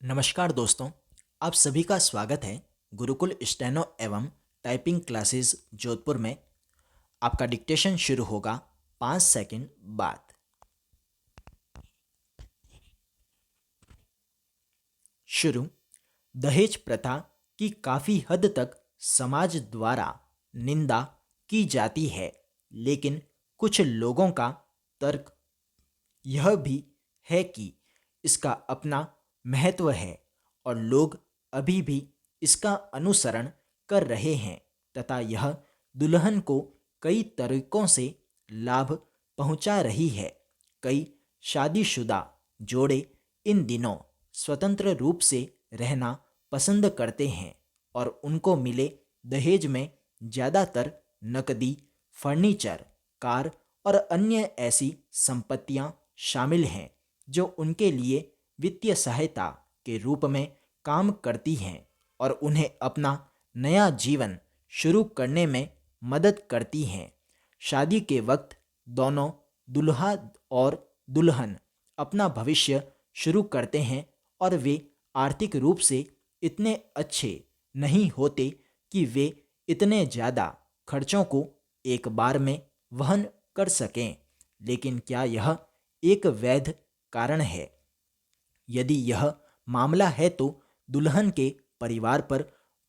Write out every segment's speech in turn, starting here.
नमस्कार दोस्तों, आप सभी का स्वागत है गुरुकुल स्टेनो एवं टाइपिंग क्लासेस जोधपुर में। आपका डिक्टेशन शुरू होगा 5 सेकंड बाद। शुरू। दहेज प्रथा की काफ़ी हद तक समाज द्वारा निंदा की जाती है, लेकिन कुछ लोगों का तर्क यह भी है कि इसका अपना महत्व है और लोग अभी भी इसका अनुसरण कर रहे हैं तथा यह दुल्हन को कई तरीकों से लाभ पहुंचा रही है। कई शादीशुदा जोड़े इन दिनों स्वतंत्र रूप से रहना पसंद करते हैं और उनको मिले दहेज में ज़्यादातर नकदी, फर्नीचर, कार और अन्य ऐसी संपत्तियां शामिल हैं जो उनके लिए वित्तीय सहायता के रूप में काम करती हैं और उन्हें अपना नया जीवन शुरू करने में मदद करती हैं। शादी के वक्त दोनों दुल्हा और दुल्हन अपना भविष्य शुरू करते हैं और वे आर्थिक रूप से इतने अच्छे नहीं होते कि वे इतने ज़्यादा खर्चों को एक बार में वहन कर सकें। लेकिन क्या यह एक वैध कारण है? यदि यह मामला है तो दुल्हन के परिवार पर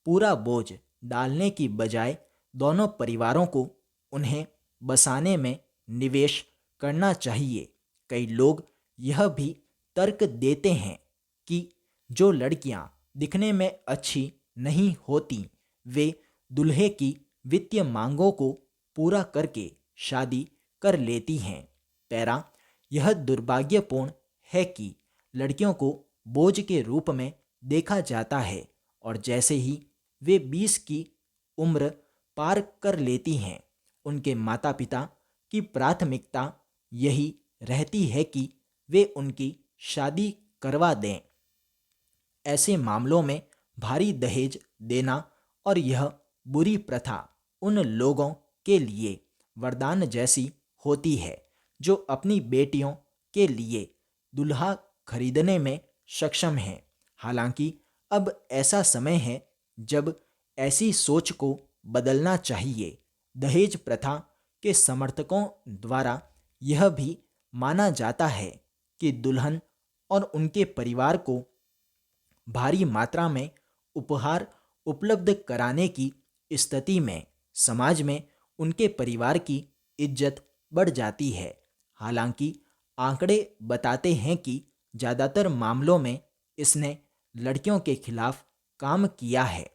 पूरा बोझ डालने की बजाय दोनों परिवारों को उन्हें बसाने में निवेश करना चाहिए। कई लोग यह भी तर्क देते हैं कि जो लड़कियां दिखने में अच्छी नहीं होती वे दूल्हे की वित्तीय मांगों को पूरा करके शादी कर लेती हैं। पैरा, यह दुर्भाग्यपूर्ण है कि लड़कियों को बोझ के रूप में देखा जाता है और जैसे ही वे 20 की उम्र पार कर लेती हैं उनके माता पिता की प्राथमिकता यही रहती है कि वे उनकी शादी करवा दें। ऐसे मामलों में भारी दहेज देना और यह बुरी प्रथा उन लोगों के लिए वरदान जैसी होती है जो अपनी बेटियों के लिए दुल्हा खरीदने में सक्षम हैं। हालांकि अब ऐसा समय है जब ऐसी सोच को बदलना चाहिए। दहेज प्रथा के समर्थकों द्वारा यह भी माना जाता है कि दुल्हन और उनके परिवार को भारी मात्रा में उपहार उपलब्ध कराने की स्थिति में समाज में उनके परिवार की इज्जत बढ़ जाती है। हालांकि आंकड़े बताते हैं कि ज़्यादातर मामलों में इसने लड़कियों के खिलाफ काम किया है।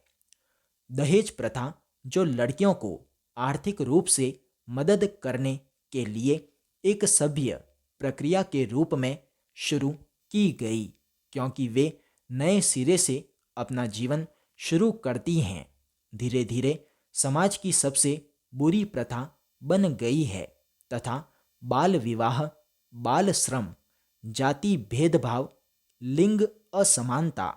दहेज प्रथा जो लड़कियों को आर्थिक रूप से मदद करने के लिए एक सभ्य प्रक्रिया के रूप में शुरू की गई, क्योंकि वे नए सिरे से अपना जीवन शुरू करती हैं, धीरे धीरे समाज की सबसे बुरी प्रथा बन गई है तथा बाल विवाह, बाल श्रम, जाति भेदभाव, लिंग असमानता,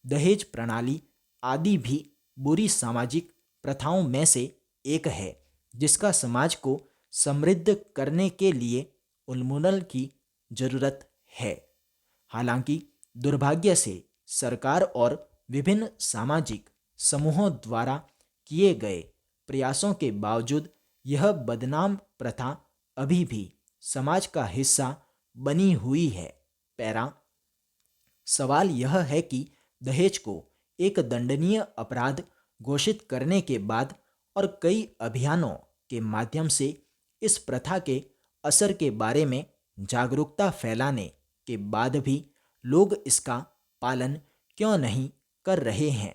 दहेज प्रणाली आदि भी बुरी सामाजिक प्रथाओं में से एक है जिसका समाज को समृद्ध करने के लिए उन्मूलन की जरूरत है। हालांकि दुर्भाग्य से सरकार और विभिन्न सामाजिक समूहों द्वारा किए गए प्रयासों के बावजूद यह बदनाम प्रथा अभी भी समाज का हिस्सा बनी हुई है। पैरा, सवाल यह है कि दहेज को एक दंडनीय अपराध घोषित करने के बाद और कई अभियानों के माध्यम से इस प्रथा के असर के बारे में जागरूकता फैलाने के बाद भी लोग इसका पालन क्यों नहीं कर रहे हैं।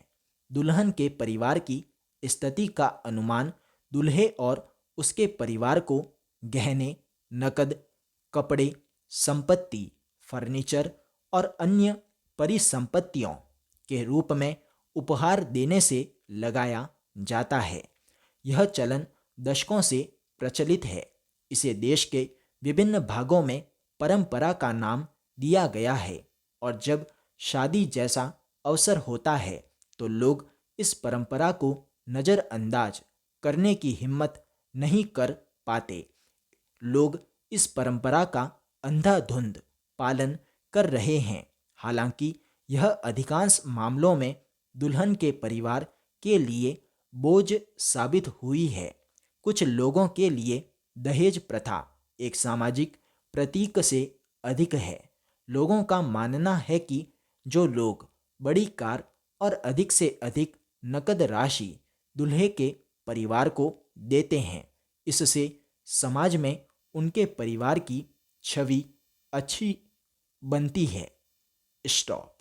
दुल्हन के परिवार की स्थिति का अनुमान दूल्हे और उसके परिवार को गहने, नकद, कपड़े, संपत्ति, फर्नीचर और अन्य परिसंपत्तियों के रूप में उपहार देने से लगाया जाता है। यह चलन दशकों से प्रचलित है। इसे देश के विभिन्न भागों में परंपरा का नाम दिया गया है और जब शादी जैसा अवसर होता है तो लोग इस परंपरा को नज़रअंदाज करने की हिम्मत नहीं कर पाते। लोग इस परंपरा का अंधाधुंध पालन कर रहे हैं। हालांकि यह अधिकांश मामलों में दुल्हन के परिवार के लिए बोझ साबित हुई है। कुछ लोगों के लिए दहेज प्रथा एक सामाजिक प्रतीक से अधिक है। लोगों का मानना है कि जो लोग बड़ी कार और अधिक से अधिक नकद राशि दूल्हे के परिवार को देते हैं, इससे समाज में उनके परिवार की छवि अच्छी बनती है। स्टॉप।